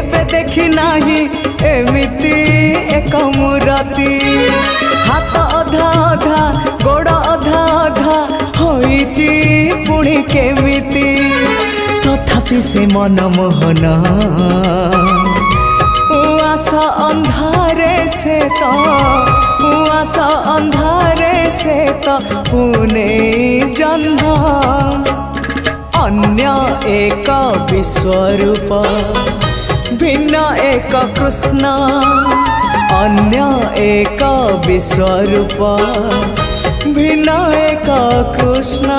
केबे देखी नाही एमिति एक मूरति हाथ अधा अधा गोड़ अधा अधा होइची पुणी केमिति तथापि से मनमोहन उआसा अंधारे से तो उआसा अंधारे से तो पुणे जन्म अन्य एक विश्वरूप भिन्न एक कृष्ण अन्य एक विश्वरूप भिन्न एक कृष्ण।